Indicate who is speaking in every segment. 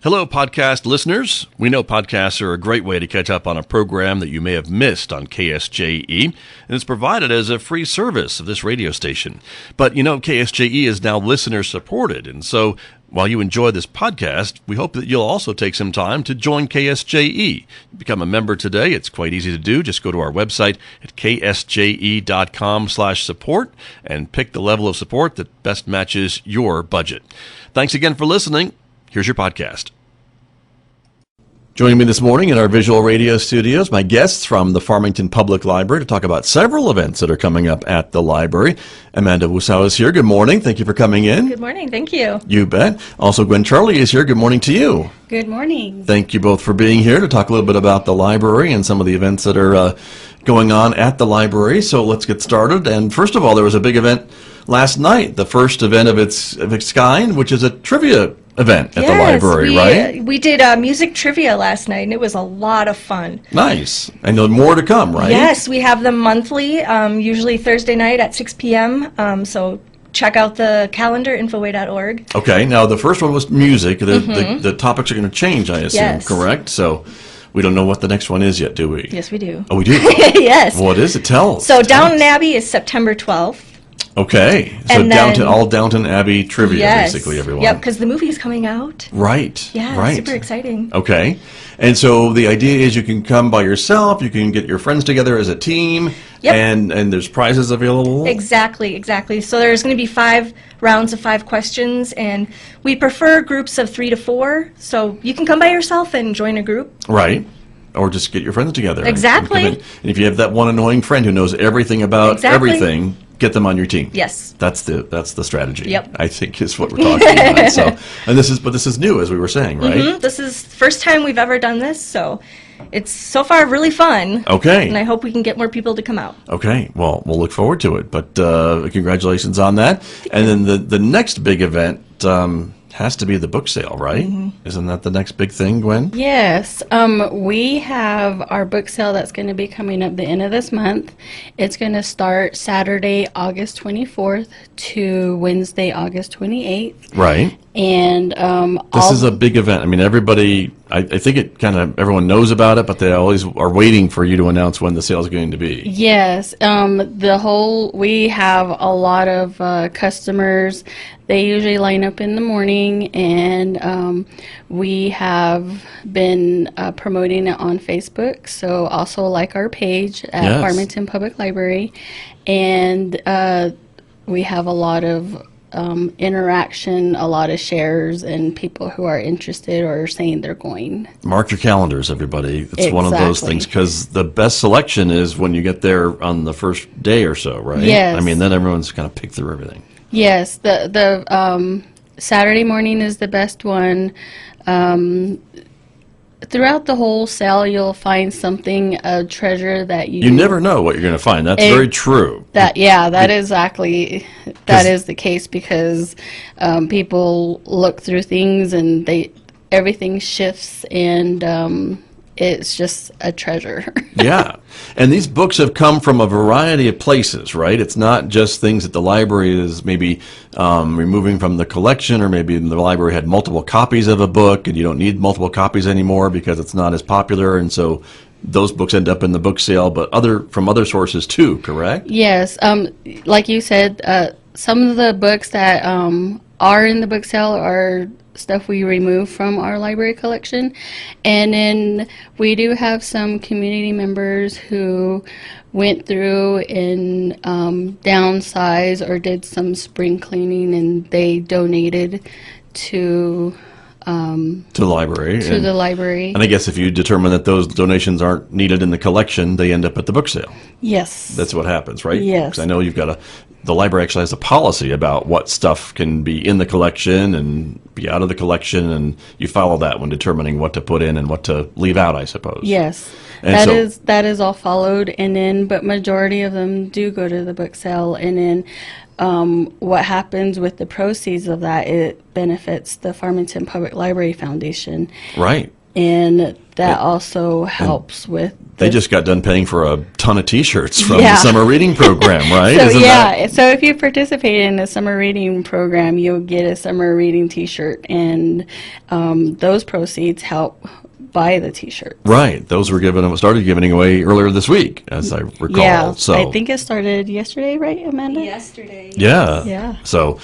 Speaker 1: Hello, podcast listeners. We know podcasts are a great way to catch up on a program that you may have missed on KSJE, and it's provided as a free service of this radio station. But you know, KSJE is now listener-supported, and so while you enjoy this podcast, we hope that you'll also take some time to join KSJE. Become a member today. It's quite easy to do. Just go to our website at ksje.com/support and pick the level of support that best matches your budget. Thanks again for listening. Here's your podcast. Joining me this morning in our visual radio studios, my guests from the Farmington Public Library to talk about several events that are coming up at the library. Amanda Wusow is here. Good morning. Thank you for coming in.
Speaker 2: Good morning. Thank you.
Speaker 1: You bet. Also, Gwen Charlie is here. Good morning to you.
Speaker 3: Good morning.
Speaker 1: Thank you both for being here to talk a little bit about the library and some of the events that are going on at the library. So let's get started. And first of all, there was a big event last night, the first event of its kind, which is a trivia event at the library, right?
Speaker 2: We did music trivia last night, and it was a lot of fun.
Speaker 1: Nice. I know more to come, right?
Speaker 2: Yes, we have them monthly, usually Thursday night at 6 p.m., so check out the calendar, infoway.org.
Speaker 1: Okay, now the first one was music. The topics are going to change, I assume,
Speaker 2: Yes.
Speaker 1: correct? So we don't know what the next one is yet, do we?
Speaker 2: Yes, we do.
Speaker 1: Oh, we do?
Speaker 2: Yes.
Speaker 1: What is it? Tell us.
Speaker 2: So
Speaker 1: Tell
Speaker 2: Downton
Speaker 1: us.
Speaker 2: Abbey is September 12th.
Speaker 1: Okay, so
Speaker 2: And then-
Speaker 1: all Downton Abbey trivia,
Speaker 2: Yes.
Speaker 1: basically, everyone.
Speaker 2: Yep, because the movie is coming out.
Speaker 1: Right.
Speaker 2: Yeah,
Speaker 1: right.
Speaker 2: super exciting.
Speaker 1: Okay. And so the idea is you can come by yourself, you can get your friends together as a team,
Speaker 2: Yep.
Speaker 1: and there's prizes available.
Speaker 2: Exactly. So there's going to be 5 rounds of 5 questions, and we prefer groups of 3 to 4, so you can come by yourself and join a group.
Speaker 1: Right. Or just get your friends together.
Speaker 2: Exactly.
Speaker 1: And if you have that one annoying friend who knows everything about
Speaker 2: Exactly.
Speaker 1: everything, get them on your team.
Speaker 2: Yes.
Speaker 1: That's the strategy.
Speaker 2: Yep.
Speaker 1: I think is what we're talking about. So, and this is new, as we were saying, right?
Speaker 2: This is the first time we've ever done this, so it's so far really fun.
Speaker 1: Okay.
Speaker 2: And I hope we can get more people to come out.
Speaker 1: Okay, well, we'll look forward to it. But congratulations on that. And then the next big event has to be the book sale, right? Isn't that the next big thing, Gwen?
Speaker 3: Yes, we have our book sale that's going to be coming up the end of this month. It's going to start Saturday, August 24th to Wednesday, August 28th.
Speaker 1: Right.
Speaker 3: And
Speaker 1: This is a big event. I mean, everybody, I think everyone knows about it, but they always are waiting for you to announce when the sale is going to be.
Speaker 3: Yes, we have a lot of customers. They usually line up in the morning, and we have been promoting it on Facebook. So also like our page at
Speaker 1: Yes.
Speaker 3: Farmington Public Library, and we have a lot of interaction, a lot of shares, and people who are interested or saying they're going.
Speaker 1: Mark your calendars, everybody. It's one of those
Speaker 3: Exactly.
Speaker 1: things, because the best selection is when you get there on the first day or so, right?
Speaker 3: Yes.
Speaker 1: I mean, then everyone's kind of picked through everything.
Speaker 3: Yes, the Saturday morning is the best one. Throughout the whole sale, you'll find something, a treasure that
Speaker 1: You never know what you're going to find. That's very true.
Speaker 3: That is the case, because people look through things and everything shifts, and it's just a treasure.
Speaker 1: Yeah. And these books have come from a variety of places, right? It's not just things that the library is maybe removing from the collection, or maybe the library had multiple copies of a book and you don't need multiple copies anymore because it's not as popular, and so those books end up in the book sale, but from other sources too, correct?
Speaker 3: Yes, like you said, some of the books that are in the book sale are stuff we remove from our library collection, and then we do have some community members who went through and downsized or did some spring cleaning, and they donated to
Speaker 1: To the library.
Speaker 3: the library.
Speaker 1: And I guess if you determine that those donations aren't needed in the collection, they end up at the book sale.
Speaker 3: Yes.
Speaker 1: That's what happens, right?
Speaker 3: Yes.
Speaker 1: 'Cause I know the library actually has a policy about what stuff can be in the collection and be out of the collection, and you follow that when determining what to put in and what to leave out, I suppose.
Speaker 3: Yes,
Speaker 1: And
Speaker 3: that is all followed, and then but majority of them do go to the book sale, and then what happens with the proceeds of that, it benefits the Farmington Public Library Foundation.
Speaker 1: Right.
Speaker 3: and that also helps with.
Speaker 1: They just got done paying for a ton of T-shirts from
Speaker 3: Yeah.
Speaker 1: the summer reading program, right?
Speaker 3: So
Speaker 1: Isn't that-
Speaker 3: so if you participate in a summer reading program, you'll get a summer reading T-shirt, and those proceeds help buy the T-shirt.
Speaker 1: Right. Those were started giving away earlier this week, as I recall.
Speaker 3: Yeah,
Speaker 1: So
Speaker 3: I think it started yesterday, right, Amanda?
Speaker 2: Yesterday.
Speaker 1: Yeah.
Speaker 3: Yeah.
Speaker 1: So,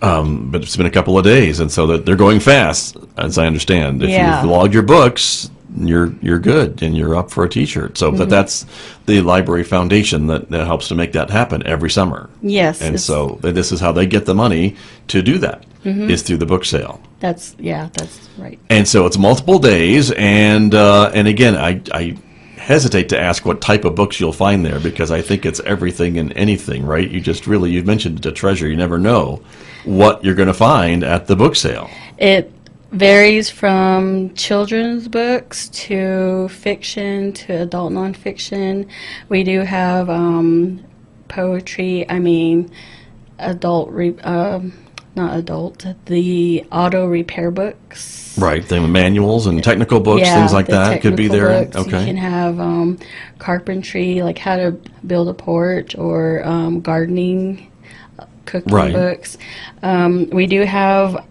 Speaker 1: but it's been a couple of days, and so they're going fast, as I understand. If
Speaker 3: Yeah.
Speaker 1: you've logged your books, you're good, and you're up for a T-shirt. So,
Speaker 3: Mm-hmm.
Speaker 1: but that's the Library Foundation that helps to make that happen every summer.
Speaker 3: Yes.
Speaker 1: And
Speaker 3: it's-
Speaker 1: so this is how they get the money to do that,
Speaker 3: Mm-hmm.
Speaker 1: is through the book sale.
Speaker 3: that's right.
Speaker 1: And so it's multiple days, and again, I hesitate to ask what type of books you'll find there, because I think it's everything and anything, right? You've mentioned a treasure. You never know what you're going to find at the book sale.
Speaker 3: It varies from children's books to fiction to adult nonfiction. We do have poetry. I mean, not adult. The auto repair books.
Speaker 1: Right, the manuals and technical books,
Speaker 3: Yeah,
Speaker 1: things like
Speaker 3: the
Speaker 1: that could be
Speaker 3: technical
Speaker 1: there.
Speaker 3: books. You
Speaker 1: Okay.
Speaker 3: can have carpentry, like how to build a porch, or gardening, cooking
Speaker 1: Right.
Speaker 3: books. We do have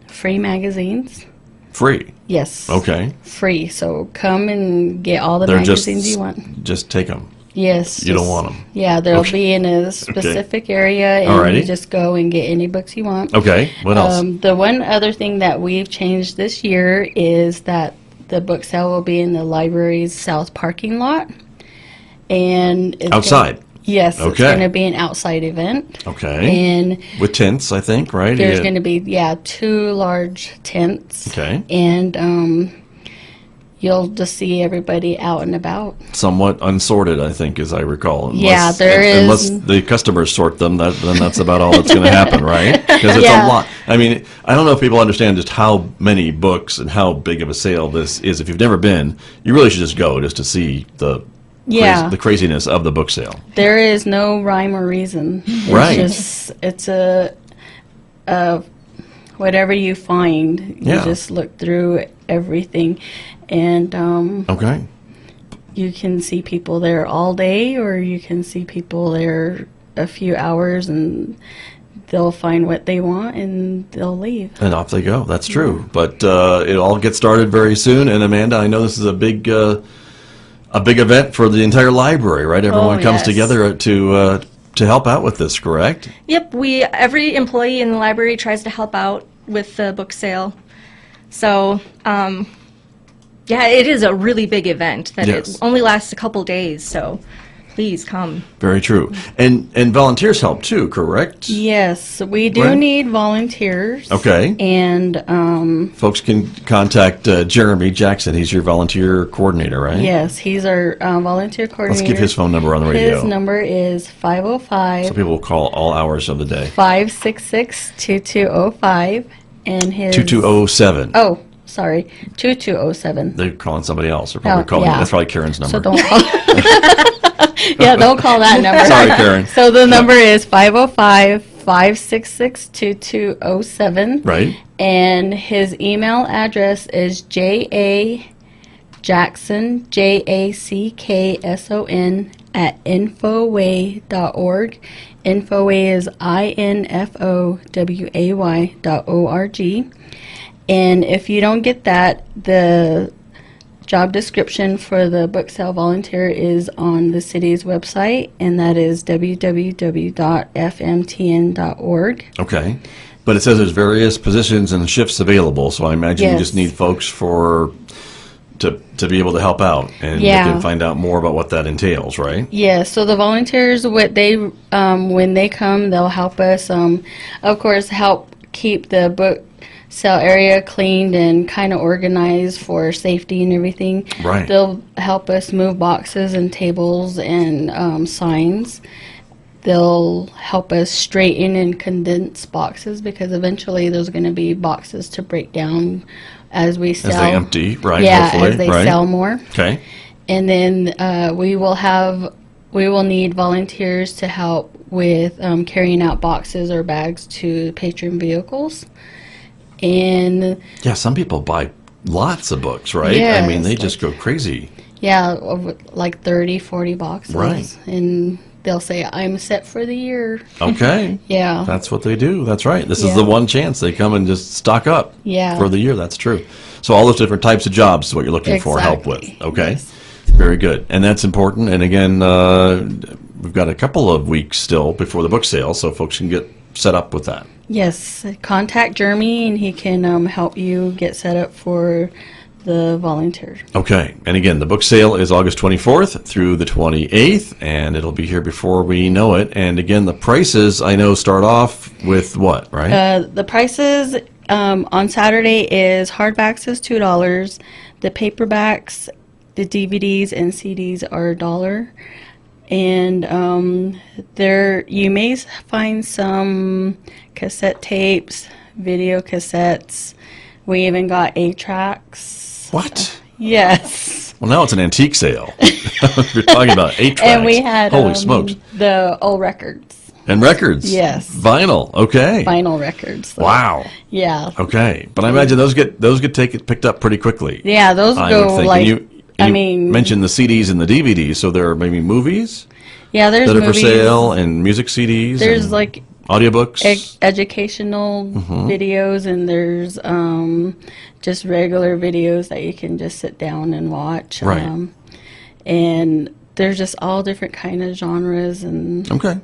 Speaker 3: free magazines.
Speaker 1: Free.
Speaker 3: Yes.
Speaker 1: Okay.
Speaker 3: Free. So come and get all the
Speaker 1: They're just
Speaker 3: magazines you want.
Speaker 1: just take them.
Speaker 3: Yes.
Speaker 1: You don't want 'em.
Speaker 3: Yeah, they'll
Speaker 1: Okay.
Speaker 3: be in a specific area, and
Speaker 1: Alrighty.
Speaker 3: you just go and get any books you want.
Speaker 1: Okay. What else?
Speaker 3: The one other thing that we've changed this year is that the book sale will be in the library's south parking lot, and it's
Speaker 1: Outside.
Speaker 3: yes, it's
Speaker 1: Okay.
Speaker 3: going to be an outside event,
Speaker 1: Okay.
Speaker 3: and
Speaker 1: With tents, I think, right?
Speaker 3: there's
Speaker 1: Yeah.
Speaker 3: going to be 2 large tents.
Speaker 1: Okay.
Speaker 3: And you'll just see everybody out and about.
Speaker 1: Somewhat unsorted, I think, as I recall.
Speaker 3: Yeah, there
Speaker 1: Unless
Speaker 3: is-
Speaker 1: the customers sort them, then that's about all that's going to happen, right? Because it's
Speaker 3: Yeah.
Speaker 1: a lot. I mean, I don't know if people understand just how many books and how big of a sale this is. If you've never been, you really should just go just to see the
Speaker 3: Yeah.
Speaker 1: the craziness of the book sale.
Speaker 3: There is no rhyme or reason. It's
Speaker 1: Right.
Speaker 3: it's a whatever you find, you
Speaker 1: Yeah.
Speaker 3: just look through everything, and
Speaker 1: Okay.
Speaker 3: you can see people there all day, or you can see people there a few hours, and they'll find what they want and they'll leave.
Speaker 1: And off they go. That's true. But it all gets started very soon. And Amanda, I know this is a big event for the entire library, right? Everyone comes
Speaker 2: yes.
Speaker 1: together to help out with this, correct?
Speaker 2: Yep, every employee in the library tries to help out with the book sale. So, yeah, it is a really big event that
Speaker 1: Yes.
Speaker 2: it only lasts a couple days, so please come.
Speaker 1: Very true. And volunteers help too, correct?
Speaker 3: Yes, we do
Speaker 1: Right.
Speaker 3: need volunteers.
Speaker 1: Okay.
Speaker 3: And
Speaker 1: Folks can contact Jeremy Jackson. He's your volunteer coordinator, right?
Speaker 3: yes, he's our volunteer coordinator.
Speaker 1: Let's give his phone number on the radio.
Speaker 3: His number is
Speaker 1: So
Speaker 3: 505
Speaker 1: people will call all hours of the day.
Speaker 3: 566 2205, and his
Speaker 1: 2207.
Speaker 3: Oh, sorry, 2207.
Speaker 1: They're calling somebody else. They're probably
Speaker 3: Oh,
Speaker 1: calling.
Speaker 3: yeah.
Speaker 1: That's probably Karen's number.
Speaker 3: So don't call. Yeah, don't call that number.
Speaker 1: Sorry, Karen.
Speaker 3: So the number is 505 566 2207.
Speaker 1: Right.
Speaker 3: And his email address is jackson, JACKSON, @infoway.org. Infoway is INFOWAY.org. And if you don't get that, the job description for the book sale volunteer is on the city's website, and that is www.fmtn.org.
Speaker 1: Okay. But it says there's various positions and shifts available, so I imagine you
Speaker 3: Yes.
Speaker 1: just need folks to be able to help out, and you
Speaker 3: Yeah.
Speaker 1: can find out more about what that entails, right?
Speaker 3: Yeah, so the volunteers, what they when they come, they'll help us, of course, help keep the book sale area cleaned and kind of organized for safety and everything.
Speaker 1: Right.
Speaker 3: They'll help us move boxes and tables and signs. They'll help us straighten and condense boxes, because eventually there's going to be boxes to break down as we sell.
Speaker 1: As they empty, right?
Speaker 3: Yeah,
Speaker 1: hopefully,
Speaker 3: as they
Speaker 1: right?
Speaker 3: sell more.
Speaker 1: Okay.
Speaker 3: And then we will need volunteers to help with carrying out boxes or bags to patron vehicles. And
Speaker 1: Yeah, some people buy lots of books, right? I mean,
Speaker 3: Yes,
Speaker 1: they just go crazy.
Speaker 3: Yeah, over like 30, 40 boxes.
Speaker 1: Right.
Speaker 3: And they'll say, I'm set for the year.
Speaker 1: Okay.
Speaker 3: Yeah.
Speaker 1: That's what they do. That's right. This is
Speaker 3: Yeah.
Speaker 1: the one chance they come and just stock up
Speaker 3: Yeah.
Speaker 1: for the year. That's true. So all those different types of jobs is what you're looking for help with.
Speaker 3: Exactly.
Speaker 1: Okay.
Speaker 3: Yes.
Speaker 1: Very good. And that's important. And again, we've got a couple of weeks still before the book sale, so folks can get set up with that.
Speaker 3: Yes, contact Jeremy and he can help you get set up for the volunteer.
Speaker 1: Okay. And again, the book sale is August 24th through the 28th, and it'll be here before we know it. And again, the prices, I know, start off with what, right?
Speaker 3: The prices on Saturday is hardbacks is $2. The paperbacks, the DVDs and CDs are $1. And there you may find some cassette tapes, video cassettes. We even got 8-tracks.
Speaker 1: What?
Speaker 3: Yes.
Speaker 1: Well, now it's an antique sale. We're talking about 8 tracks.
Speaker 3: And we had
Speaker 1: Holy smokes.
Speaker 3: the old records,
Speaker 1: And records.
Speaker 3: Yes.
Speaker 1: Vinyl. Okay.
Speaker 3: vinyl records. So,
Speaker 1: Wow.
Speaker 3: Yeah.
Speaker 1: Okay. But I imagine those get picked up pretty quickly.
Speaker 3: Yeah, those
Speaker 1: I
Speaker 3: go
Speaker 1: would think.
Speaker 3: like.
Speaker 1: And
Speaker 3: I
Speaker 1: you
Speaker 3: mean,
Speaker 1: mentioned the CDs and the DVDs, so there are maybe movies
Speaker 3: yeah, there's
Speaker 1: that are
Speaker 3: movies.
Speaker 1: for sale and music CDs.
Speaker 3: There's
Speaker 1: and
Speaker 3: like
Speaker 1: audiobooks.
Speaker 3: educational videos, and there's just regular videos that you can just sit down and watch.
Speaker 1: Right.
Speaker 3: And there's just all different kind of genres, and
Speaker 1: Okay.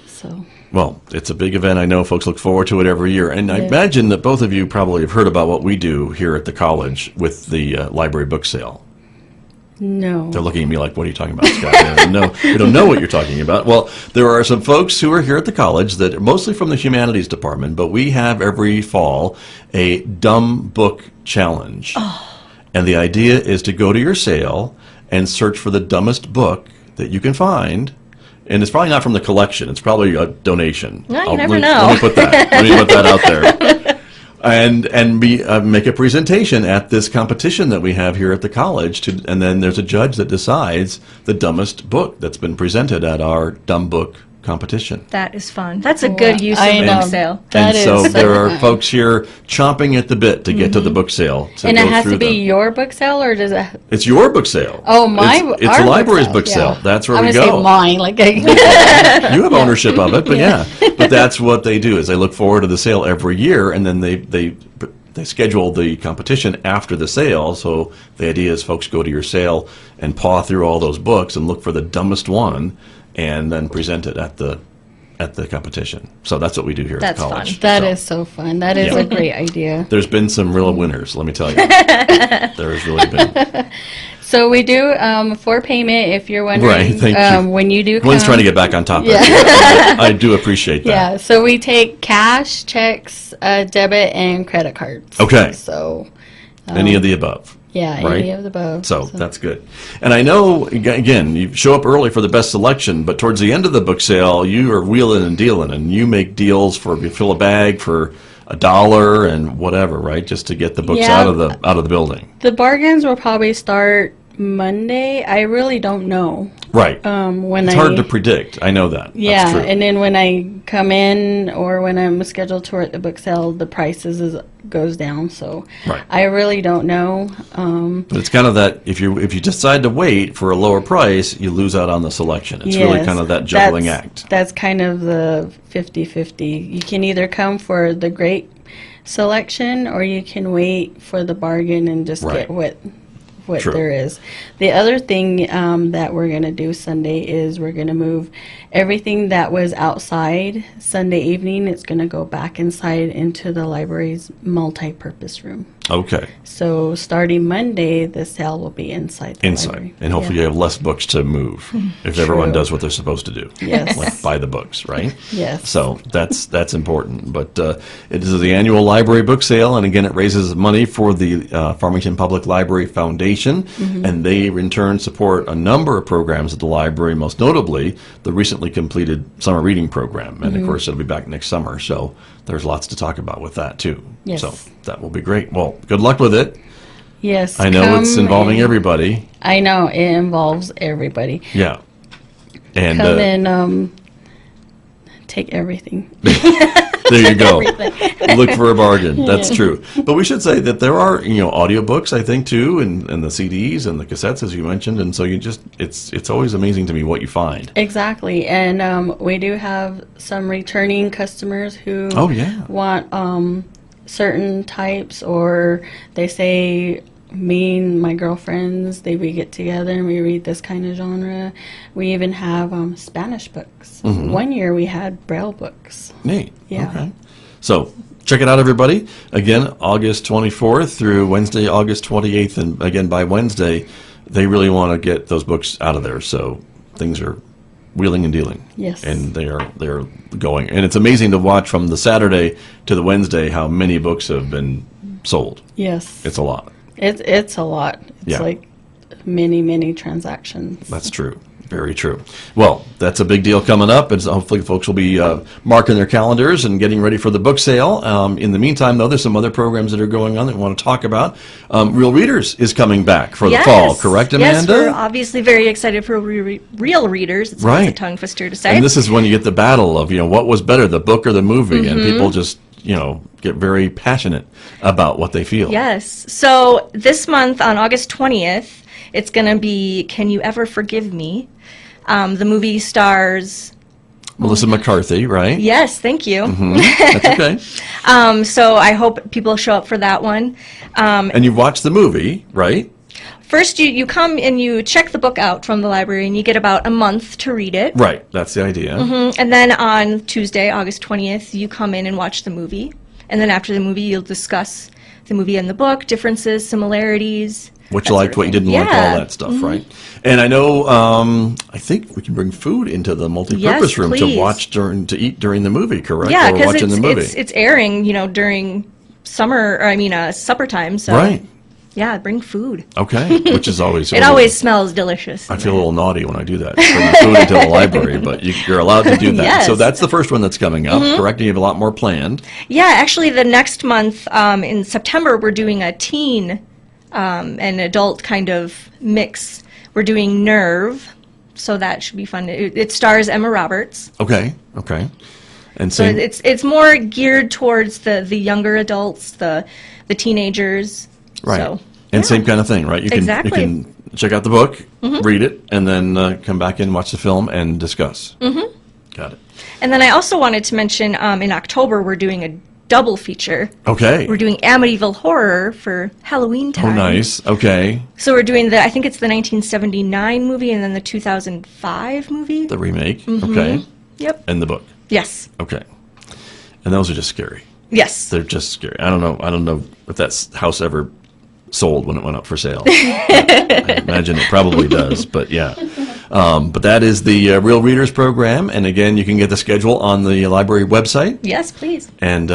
Speaker 3: so.
Speaker 1: Well, it's a big event. I know folks look forward to it every year. And I
Speaker 3: Yeah.
Speaker 1: imagine that both of you probably have heard about what we do here at the college with the library book sale.
Speaker 3: No.
Speaker 1: They're looking at me like, what are you talking about, Scott? They don't know what you're talking about. Well, there are some folks who are here at the college that are mostly from the humanities department, but we have every fall a dumb book challenge. And the idea is to go to your sale and search for the dumbest book that you can find. And it's probably not from the collection. It's probably a donation.
Speaker 2: No, you
Speaker 1: I'll-
Speaker 2: never
Speaker 1: let-
Speaker 2: know.
Speaker 1: Let me put that out there. And make a presentation at this competition that we have here at the college, and then there's a judge that decides the dumbest book that's been presented at our dumb book competition.
Speaker 2: That is fun. That's a good use
Speaker 3: I
Speaker 2: of
Speaker 3: know.
Speaker 2: book sale.
Speaker 3: That
Speaker 1: and so
Speaker 3: is
Speaker 1: there are
Speaker 3: fun.
Speaker 1: folks here chomping at the bit to get to the book sale. To
Speaker 3: And
Speaker 1: go
Speaker 3: it has
Speaker 1: through
Speaker 3: to be
Speaker 1: them.
Speaker 3: your book sale, or does it?
Speaker 1: It's your book sale.
Speaker 3: Oh,
Speaker 1: It's
Speaker 3: our
Speaker 1: the library's
Speaker 3: book
Speaker 1: book sale.
Speaker 3: yeah.
Speaker 1: That's where
Speaker 3: I'm
Speaker 1: we
Speaker 3: gonna
Speaker 1: go.
Speaker 3: say mine, like.
Speaker 1: You have ownership of it, but yeah. But that's what they do is they look forward to the sale every year, and then they schedule the competition after the sale. So the idea is folks go to your sale and paw through all those books and look for the dumbest one, and then present it at the competition. So that's what we do here
Speaker 2: That's
Speaker 1: at the college.
Speaker 2: fun.
Speaker 3: That
Speaker 1: So
Speaker 3: is so fun. That is
Speaker 1: Yeah.
Speaker 3: a great idea.
Speaker 1: There's been some real winners, let me tell you. There's really been.
Speaker 3: So we do for payment. If you're wondering,
Speaker 1: Right, thank you.
Speaker 3: when you do,
Speaker 1: Gwen's
Speaker 3: come,
Speaker 1: trying to get back on top of
Speaker 3: Yeah.
Speaker 1: it. I do appreciate that.
Speaker 3: Yeah. So we take cash, checks, debit, and credit cards.
Speaker 1: Okay.
Speaker 3: So
Speaker 1: Any of the above.
Speaker 3: yeah,
Speaker 1: Right.
Speaker 3: any of the above.
Speaker 1: So that's good. And I know, again, you show up early for the best selection, but towards the end of the book sale, you are wheeling and dealing, and you make deals you fill a bag for $1 and whatever, right? Just to get the books
Speaker 3: Yeah.
Speaker 1: out of the building.
Speaker 3: The bargains will probably start Monday. I really don't know.
Speaker 1: Right.
Speaker 3: When
Speaker 1: It's
Speaker 3: I
Speaker 1: hard to predict. I know that.
Speaker 3: Yeah,
Speaker 1: That's true.
Speaker 3: and then when I come in or when I'm scheduled to work the book sale, the prices goes down. So
Speaker 1: Right.
Speaker 3: I really don't know.
Speaker 1: But it's kind of that if you decide to wait for a lower price, you lose out on the selection. It's really
Speaker 3: Yes,
Speaker 1: kind of that juggling
Speaker 3: that's-
Speaker 1: act.
Speaker 3: That's kind of the 50-50. You can either come for the great selection or you can wait for the bargain and just
Speaker 1: Right.
Speaker 3: get what
Speaker 1: True.
Speaker 3: there is. The other thing that we're going to do Sunday is we're going to move everything that was outside Sunday evening. It's going to go back inside into the library's multi-purpose room.
Speaker 1: Okay.
Speaker 3: So starting Monday, the sale will be inside the
Speaker 1: Inside.
Speaker 3: library.
Speaker 1: And hopefully
Speaker 3: Yeah.
Speaker 1: you have less books to move if everyone does what they're supposed to do.
Speaker 3: Yes.
Speaker 1: Like buy the books, right?
Speaker 3: Yes.
Speaker 1: So that's important. But it is the annual library book sale, and again, it raises money for the Farmington Public Library Foundation, and they in turn support a number of programs at the library, most notably the recently completed summer reading program. And of course, it'll be back next summer. So there's lots to talk about with that too.
Speaker 3: Yes.
Speaker 1: So that will be great. Well, good luck with it.
Speaker 3: Yes.
Speaker 1: I know it's
Speaker 3: come
Speaker 1: involving
Speaker 3: and-
Speaker 1: everybody.
Speaker 3: I know it involves everybody.
Speaker 1: Yeah. And
Speaker 3: Come and take everything.
Speaker 1: There you go. Look for a bargain. That's true. But we should say that there are, audiobooks, I think, too, and the CDs and the cassettes, as you mentioned. And so it's always amazing to me what you find.
Speaker 3: Exactly. And we do have some returning customers who
Speaker 1: Oh, yeah.
Speaker 3: want certain types, or they say, me and my girlfriends, we get together and we read this kind of genre. We even have Spanish books.
Speaker 1: Mm-hmm.
Speaker 3: One year we had Braille books.
Speaker 1: Neat.
Speaker 3: Yeah.
Speaker 1: Okay. So check it out, everybody. Again, August 24th through Wednesday, August 28th. And again, by Wednesday, they really want to get those books out of there. So things are wheeling and dealing.
Speaker 3: Yes.
Speaker 1: And they're going. And it's amazing to watch from the Saturday to the Wednesday how many books have been sold.
Speaker 3: Yes.
Speaker 1: It's a lot.
Speaker 3: It's a lot. It's
Speaker 1: Yeah.
Speaker 3: like many transactions.
Speaker 1: That's true. Very true. Well, that's a big deal coming up, and so hopefully folks will be marking their calendars and getting ready for the book sale. In the meantime, though, there's some other programs that are going on that we want to talk about. Real Readers is coming back for the fall, correct, Amanda?
Speaker 2: Yes, we're obviously very excited for Real Readers. It's always a
Speaker 1: Right.
Speaker 2: tongue twister to say.
Speaker 1: And this is when you get the battle of, what was better, the book or the movie, and people just, get very passionate about what they feel.
Speaker 2: Yes. So this month on August 20th, it's going to be Can You Ever Forgive Me? The movie stars...
Speaker 1: Melissa McCarthy, right?
Speaker 2: Yes, thank you.
Speaker 1: That's okay.
Speaker 2: So I hope people show up for that one.
Speaker 1: And you watched the movie, right?
Speaker 2: First, you come and you check the book out from the library, and you get about a month to read it.
Speaker 1: Right, that's the idea.
Speaker 2: And then on Tuesday, August 20th, you come in and watch the movie. And then after the movie, you'll discuss the movie and the book, differences, similarities.
Speaker 1: What
Speaker 2: that
Speaker 1: you
Speaker 2: sort
Speaker 1: liked,
Speaker 2: of
Speaker 1: what you
Speaker 2: thing.
Speaker 1: didn't like, all
Speaker 2: Yeah.
Speaker 1: that stuff, right? And I know, I think we can bring food into the multipurpose
Speaker 2: Yes,
Speaker 1: room
Speaker 2: please.
Speaker 1: to eat during the movie, correct?
Speaker 2: Yeah,
Speaker 1: or
Speaker 2: because
Speaker 1: watching the movie.
Speaker 2: it's airing, during supper time. So
Speaker 1: Right.
Speaker 2: yeah, bring food.
Speaker 1: Okay, which is always.
Speaker 2: It always smells delicious.
Speaker 1: I feel a little naughty when I do that. Bring food into the library, but you're allowed to do that.
Speaker 2: Yes.
Speaker 1: So that's the first one that's coming up, correct? And you have a lot more planned.
Speaker 2: Yeah, actually, the next month in September, we're doing a teen and adult kind of mix. We're doing Nerve, so that should be fun. It stars Emma Roberts.
Speaker 1: Okay. And
Speaker 2: So
Speaker 1: same,
Speaker 2: it's more geared towards the younger adults, the teenagers.
Speaker 1: right.
Speaker 2: So,
Speaker 1: and
Speaker 2: yeah.
Speaker 1: same kind of thing, right? You
Speaker 2: Exactly.
Speaker 1: can check out the book, read it, and then come back in, watch the film, and discuss. Mm-hmm. Got it.
Speaker 2: And then I also wanted to mention in October we're doing a double feature.
Speaker 1: Okay.
Speaker 2: We're doing Amityville Horror for Halloween
Speaker 1: Oh,
Speaker 2: time.
Speaker 1: nice. Okay.
Speaker 2: So we're doing I think it's the 1979 movie and then the 2005 movie.
Speaker 1: The remake. Okay.
Speaker 2: Yep.
Speaker 1: And the book.
Speaker 2: Yes.
Speaker 1: Okay. And those are just scary.
Speaker 2: Yes.
Speaker 1: They're just scary. I don't know if that house ever sold when it went up for sale. I imagine it probably does, but yeah. But that is the Real Readers program, and again, you can get the schedule on the library website,
Speaker 2: Yes, please.
Speaker 1: and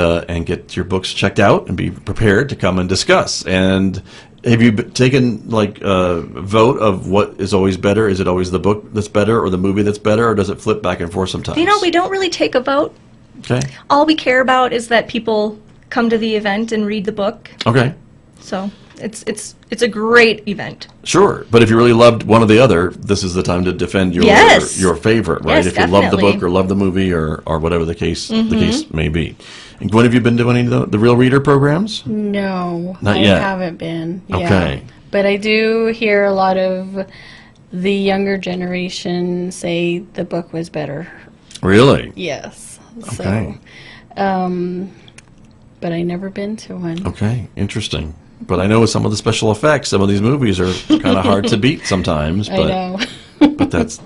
Speaker 1: get your books checked out and be prepared to come and discuss. And have you taken a vote of what is always better? Is it always the book that's better, or the movie that's better, or does it flip back and forth sometimes?
Speaker 2: We don't really take a vote.
Speaker 1: Okay.
Speaker 2: All we care about is that people come to the event and read the book.
Speaker 1: Okay.
Speaker 2: So it's a great event.
Speaker 1: Sure, but if you really loved one or the other, this is the time to defend your
Speaker 2: Yes.
Speaker 1: your favorite, right?
Speaker 2: Yes,
Speaker 1: if you love the
Speaker 2: definitely.
Speaker 1: book or love the movie or whatever the case may be. And Gwen, have you been doing any of the Real Reader programs?
Speaker 3: No,
Speaker 1: Not
Speaker 3: I
Speaker 1: yet.
Speaker 3: haven't been. Yeah.
Speaker 1: Okay.
Speaker 3: But I do hear a lot of the younger generation say the book was better.
Speaker 1: Really?
Speaker 3: Yes.
Speaker 1: Okay.
Speaker 3: So, but I never been to one.
Speaker 1: Okay, interesting. But I know with some of the special effects, some of these movies are kind of hard to beat sometimes.
Speaker 3: I
Speaker 1: But
Speaker 3: know.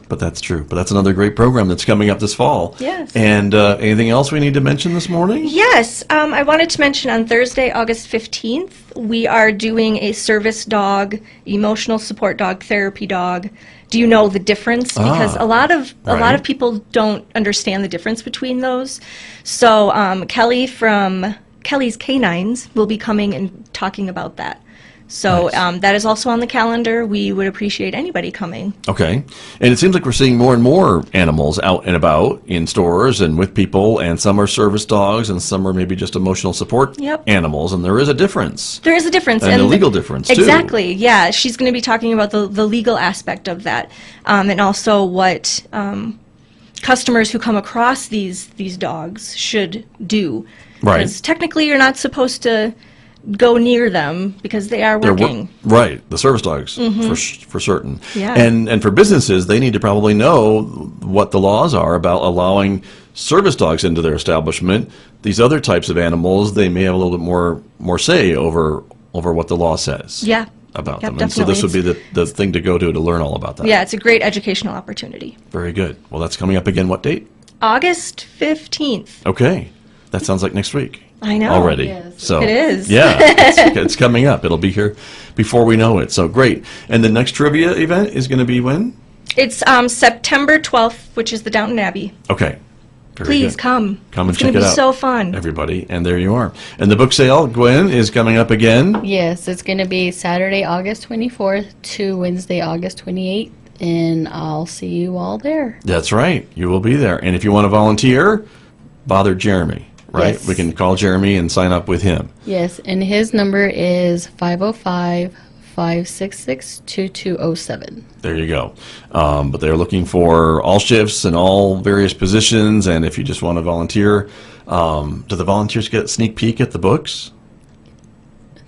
Speaker 1: but that's true. But that's another great program that's coming up this fall.
Speaker 2: Yes.
Speaker 1: And anything else we need to mention this morning?
Speaker 2: Yes, I wanted to mention on Thursday, August 15th, we are doing a service dog, emotional support dog, therapy dog. Do you know the difference? Because a lot of
Speaker 1: right.
Speaker 2: people don't understand the difference between those. So Kelly from Kelly's Canines will be coming and talking about that. So
Speaker 1: Nice.
Speaker 2: that is also on the calendar. We would appreciate anybody coming.
Speaker 1: Okay. And it seems like we're seeing more and more animals out and about in stores and with people, and some are service dogs and some are maybe just emotional support
Speaker 2: Yep.
Speaker 1: animals, and there is a difference.
Speaker 2: There is a difference.
Speaker 1: And a legal difference, too.
Speaker 2: Exactly, yeah. She's going to be talking about the legal aspect of that, and also what customers who come across these dogs should do.
Speaker 1: Right.
Speaker 2: Because technically you're not supposed to go near them because they are
Speaker 1: They're
Speaker 2: working.
Speaker 1: right, the service dogs for certain.
Speaker 2: Yeah.
Speaker 1: And for businesses, they need to probably know what the laws are about allowing service dogs into their establishment. These other types of animals, they may have a little bit more say over what the law says.
Speaker 2: Yeah.
Speaker 1: About
Speaker 2: Yep,
Speaker 1: them. And so this would
Speaker 2: definitely.
Speaker 1: be the thing to go to learn all about that.
Speaker 2: Yeah, it's a great educational opportunity.
Speaker 1: Very good. Well, that's coming up again. What date?
Speaker 2: August 15th.
Speaker 1: Okay. That sounds like next week.
Speaker 2: I know.
Speaker 1: Already.
Speaker 3: Yes.
Speaker 1: So
Speaker 2: It is.
Speaker 1: Yeah, it's coming up. It'll be here before we know it. So great. And the next trivia event is going to be when?
Speaker 2: It's September 12th, which is the Downton Abbey.
Speaker 1: Okay. Very
Speaker 2: Please
Speaker 1: good.
Speaker 2: come.
Speaker 1: Come and
Speaker 2: it's
Speaker 1: check
Speaker 2: gonna
Speaker 1: it
Speaker 2: be
Speaker 1: out.
Speaker 2: so fun.
Speaker 1: Everybody. And there you are. And the book sale, Gwen, is coming up again.
Speaker 3: Yes, it's going to be Saturday, August 24th to Wednesday, August 28th, and I'll see you all there.
Speaker 1: That's right. You will be there. And if you want to volunteer, bother Jeremy, right?
Speaker 3: Yes.
Speaker 1: We can call Jeremy and sign up with him.
Speaker 3: Yes, and his number is 505-566-2207.
Speaker 1: There you go. But they're looking for all shifts and all various positions. And if you just want to volunteer, do the volunteers get a sneak peek at the books?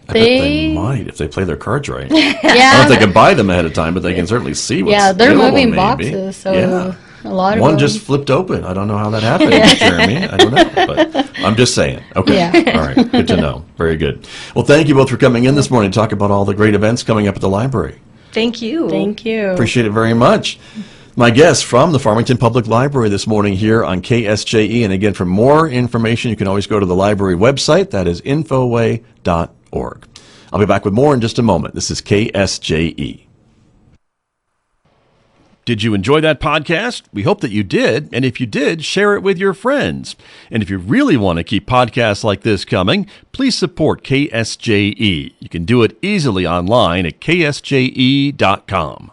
Speaker 1: I bet they might if they play their cards right. I don't know
Speaker 3: Yeah,
Speaker 1: if they can buy them ahead of time, but they can certainly see what's
Speaker 3: yeah, they're
Speaker 1: available,
Speaker 3: moving
Speaker 1: maybe.
Speaker 3: boxes, so
Speaker 1: Yeah.
Speaker 3: a lot of
Speaker 1: One
Speaker 3: them.
Speaker 1: just flipped open. I don't know how that happened, Jeremy. I don't know, but I'm just saying. Okay.
Speaker 3: Yeah.
Speaker 1: All right. Good to know. Very good. Well, thank you both for coming in this morning to talk about all the great events coming up at the library.
Speaker 2: Thank you.
Speaker 3: Thank you.
Speaker 1: Appreciate it very much. My guest from the Farmington Public Library this morning here on KSJE. And again, for more information, you can always go to the library website. That is infoway.org. I'll be back with more in just a moment. This is KSJE. Did you enjoy that podcast? We hope that you did. And if you did, share it with your friends. And if you really want to keep podcasts like this coming, please support KSJE. You can do it easily online at ksje.com.